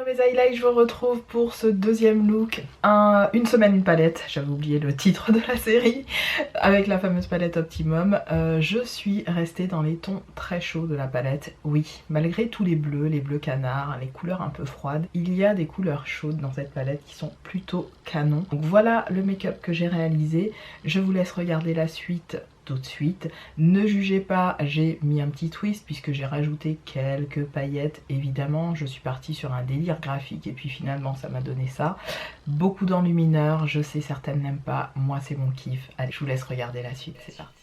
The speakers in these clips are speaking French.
Hello mes highlights, je vous retrouve pour ce deuxième look, une semaine une palette, j'avais oublié le titre de la série, avec la fameuse palette Optimum. Je suis restée dans les tons très chauds de la palette, oui, malgré tous les bleus canards, les couleurs un peu froides, il y a des couleurs chaudes dans cette palette qui sont plutôt canon. Donc voilà le make-up que j'ai réalisé, je vous laisse regarder la suite tout de suite. Ne jugez pas, j'ai mis un petit twist puisque j'ai rajouté quelques paillettes. Évidemment, je suis partie sur un délire graphique et puis finalement ça m'a donné ça. Beaucoup d'enlumineurs, je sais certaines n'aiment pas, moi c'est mon kiff. Allez, je vous laisse regarder la suite, c'est parti.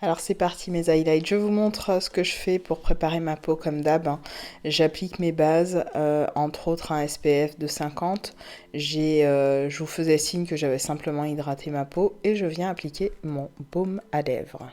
Alors c'est parti mes highlights, je vous montre ce que je fais pour préparer ma peau comme d'hab. J'applique mes bases, entre autres un SPF de 50. Je vous faisais signe que j'avais simplement hydraté ma peau et je viens appliquer mon baume à lèvres.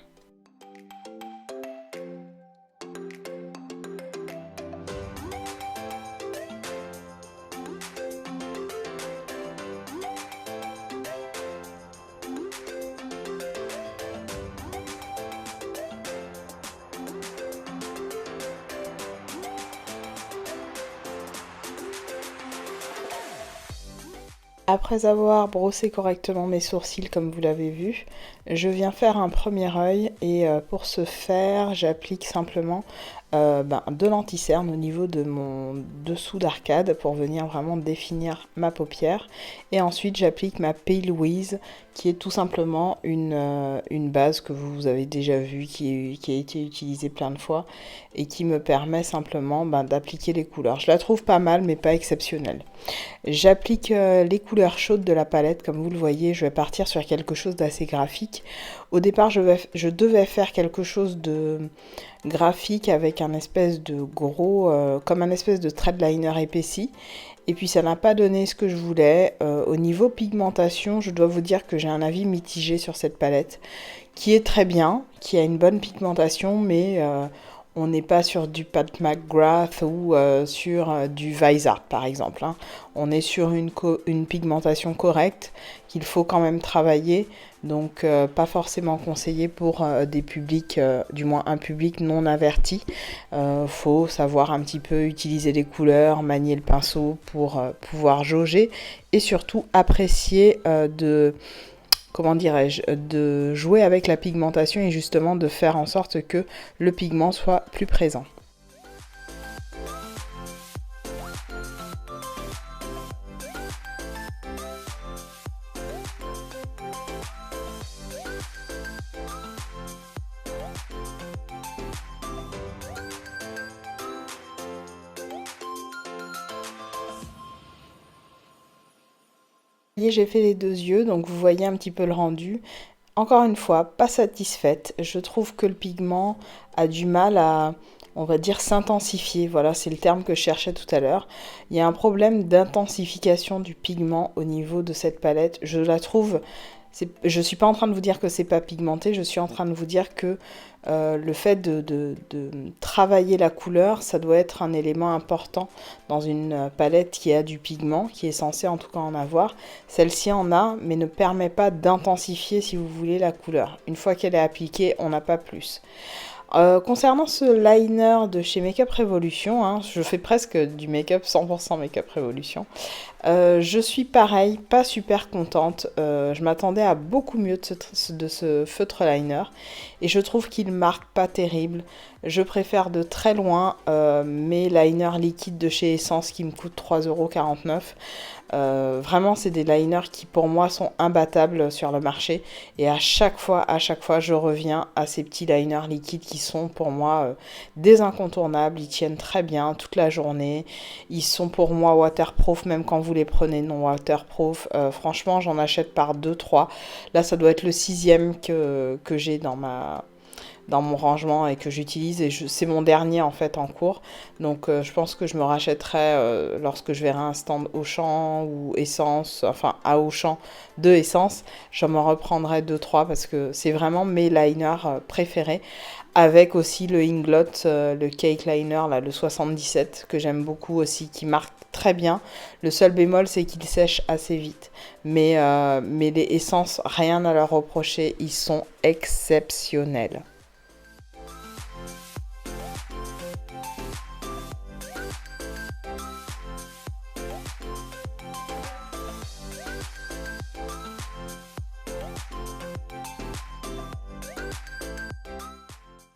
Après avoir brossé correctement mes sourcils comme vous l'avez vu, je viens faire un premier œil et pour ce faire j'applique simplement de l'anti-cerne au niveau de mon dessous d'arcade pour venir vraiment définir ma paupière. Et ensuite j'applique ma P. Louise qui est tout simplement une base que vous avez déjà vue, qui a été utilisée plein de fois et qui me permet simplement d'appliquer les couleurs. Je la trouve pas mal mais pas exceptionnelle. J'applique les couleurs chaudes de la palette, comme vous le voyez, je vais partir sur quelque chose d'assez graphique. Au départ, je devais faire quelque chose de graphique avec un espèce de gros, comme un espèce de thread liner épaissi. Et puis ça n'a pas donné ce que je voulais. Au niveau pigmentation, je dois vous dire que j'ai un avis mitigé sur cette palette, qui est très bien, qui a une bonne pigmentation, mais on n'est pas sur du Pat McGrath ou sur du Visa par exemple. On est sur une pigmentation correcte qu'il faut quand même travailler. Donc pas forcément conseillé pour des publics, du moins un public non averti. Faut savoir un petit peu utiliser les couleurs, manier le pinceau pour pouvoir jauger et surtout apprécier comment dirais-je, de jouer avec la pigmentation et justement de faire en sorte que le pigment soit plus présent. J'ai fait les deux yeux, donc vous voyez un petit peu le rendu. Encore une fois, pas satisfaite. Je trouve que le pigment a du mal à, on va dire, s'intensifier. Voilà, c'est le terme que je cherchais tout à l'heure. Il y a un problème d'intensification du pigment au niveau de cette palette. Je la trouve... Je ne suis pas en train de vous dire que c'est pas pigmenté, je suis en train de vous dire que le fait de travailler la couleur, ça doit être un élément important dans une palette qui a du pigment, qui est censé en tout cas en avoir. Celle-ci en a, mais ne permet pas d'intensifier, si vous voulez, la couleur. Une fois qu'elle est appliquée, on n'a pas plus. Concernant ce liner de chez Makeup Revolution, je fais presque du make-up 100% Makeup Revolution. Je suis pareil, pas super contente. Je m'attendais à beaucoup mieux de ce feutre liner et je trouve qu'il marque pas terrible. Je préfère de très loin mes liners liquides de chez Essence qui me coûtent 3,49 €. Vraiment, c'est des liners qui pour moi sont imbattables sur le marché et à chaque fois, je reviens à ces petits liners liquides qui sont pour moi des incontournables. Ils tiennent très bien toute la journée. Ils sont pour moi waterproof même quand vous les prenez non waterproof. Franchement, j'en achète par 2-3. Là, ça doit être le 6e que j'ai dans mon rangement et que j'utilise et c'est mon dernier en fait en cours, donc je pense que je me rachèterai lorsque je verrai un stand Auchan ou Essence, enfin à Auchan de Essence, je m'en reprendrai 2-3 parce que c'est vraiment mes liners préférés, avec aussi le Inglot, le Cake Liner, là, le 77 que j'aime beaucoup aussi, qui marque très bien. Le seul bémol c'est qu'il sèche assez vite, mais les essences, rien à leur reprocher, ils sont exceptionnels.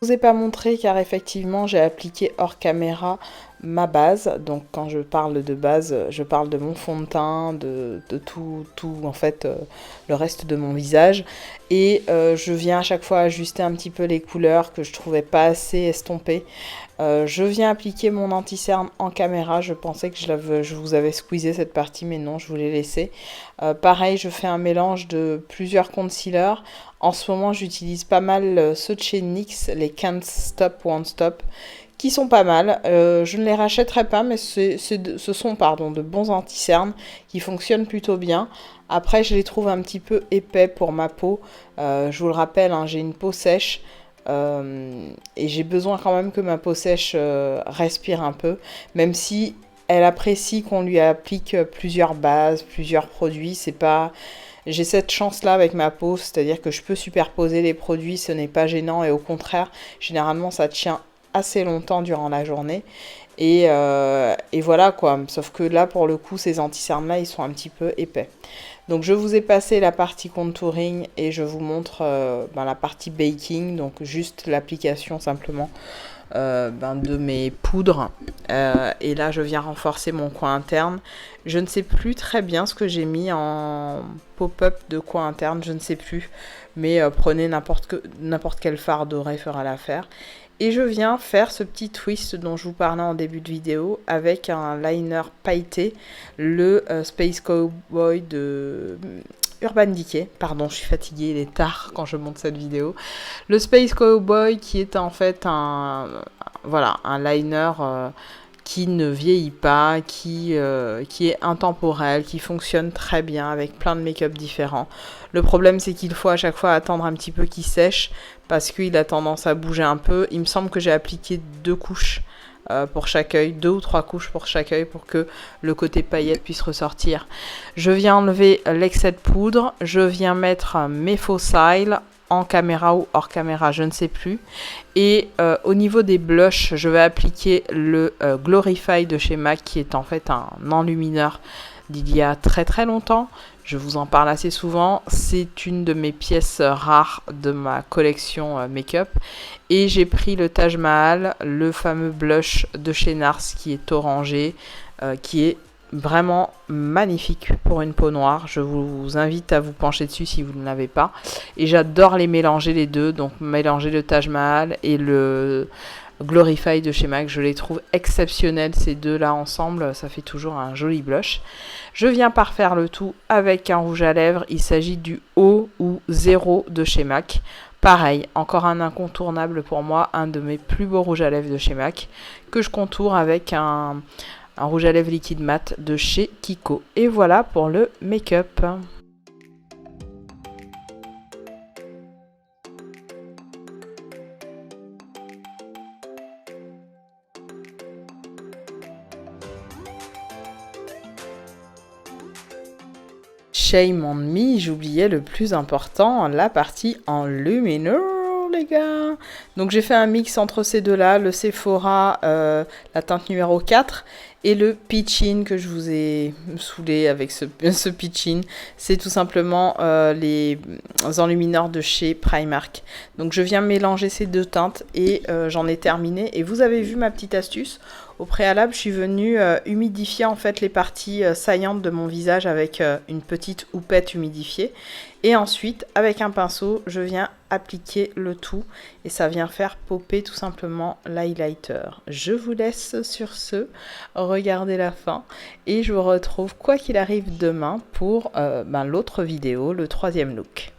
Je vous ai pas montré car effectivement j'ai appliqué hors caméra ma base. Donc quand je parle de base, je parle de mon fond de teint, de tout en fait le reste de mon visage. Et je viens à chaque fois ajuster un petit peu les couleurs que je trouvais pas assez estompées. Je viens appliquer mon anti-cerne en caméra. Je pensais que je vous avais squeezé cette partie, mais non, je voulais laisser. Pareil, je fais un mélange de plusieurs concealers. En ce moment, j'utilise pas mal ceux de chez NYX, les Can't Stop, Won't Stop, qui sont pas mal. Je ne les rachèterai pas, mais ce sont de bons anti-cernes qui fonctionnent plutôt bien. Après, je les trouve un petit peu épais pour ma peau. Je vous le rappelle, hein, j'ai une peau sèche. Et j'ai besoin quand même que ma peau sèche respire un peu, même si elle apprécie qu'on lui applique plusieurs bases, plusieurs produits. C'est pas... J'ai cette chance-là avec ma peau, c'est-à-dire que je peux superposer les produits, ce n'est pas gênant et au contraire, généralement ça tient assez longtemps durant la journée. Et voilà quoi, sauf que là pour le coup ces anti-cernes-là ils sont un petit peu épais. Donc je vous ai passé la partie contouring et je vous montre la partie baking, donc juste l'application simplement de mes poudres. Et là je viens renforcer mon coin interne. Je ne sais plus très bien ce que j'ai mis en pop-up de coin interne, je ne sais plus. Mais prenez n'importe quel fard doré fera l'affaire. Et je viens faire ce petit twist dont je vous parlais en début de vidéo avec un liner pailleté, le Space Cowboy de Urban Decay. Pardon, je suis fatiguée, il est tard quand je monte cette vidéo. Le Space Cowboy qui est en fait un liner qui ne vieillit pas, qui est intemporel, qui fonctionne très bien avec plein de make-up différents. Le problème c'est qu'il faut à chaque fois attendre un petit peu qu'il sèche parce qu'il a tendance à bouger un peu. Il me semble que j'ai appliqué 2 couches pour chaque œil, 2 ou 3 couches pour chaque œil pour que le côté paillette puisse ressortir. Je viens enlever l'excès de poudre, je viens mettre mes faux cils en caméra ou hors caméra, je ne sais plus. Et au niveau des blushs, je vais appliquer le Glorify de chez MAC qui est en fait un enlumineur d'il y a très très longtemps. Je vous en parle assez souvent. C'est une de mes pièces rares de ma collection make-up. Et j'ai pris le Taj Mahal, le fameux blush de chez NARS qui est orangé, qui est vraiment magnifique pour une peau noire. Je vous invite à vous pencher dessus si vous ne l'avez pas. Et j'adore les mélanger les deux. Donc mélanger le Taj Mahal et le Glorify de chez MAC. Je les trouve exceptionnels ces deux là ensemble. Ça fait toujours un joli blush. Je viens parfaire le tout avec un rouge à lèvres. Il s'agit du O ou 0 de chez MAC. Pareil, encore un incontournable pour moi. Un de mes plus beaux rouges à lèvres de chez MAC. Que je contourne avec un rouge à lèvres liquide mat de chez Kiko. Et voilà pour le make-up. Shame on me, j'oubliais le plus important, la partie en lumineux, les gars. Donc j'ai fait un mix entre ces deux-là, le Sephora, la teinte numéro 4, et le Peachin que je vous ai saoulé avec ce Peachin. C'est tout simplement les enlumineurs de chez Primark. Donc je viens mélanger ces deux teintes et j'en ai terminé. Et vous avez vu ma petite astuce. Au préalable, je suis venue humidifier en fait les parties saillantes de mon visage avec une petite houppette humidifiée. Et ensuite, avec un pinceau, je viens appliquer le tout et ça vient faire popper tout simplement l'highlighter. Je vous laisse sur ce, regardez la fin et je vous retrouve quoi qu'il arrive demain pour l'autre vidéo, le 3e look.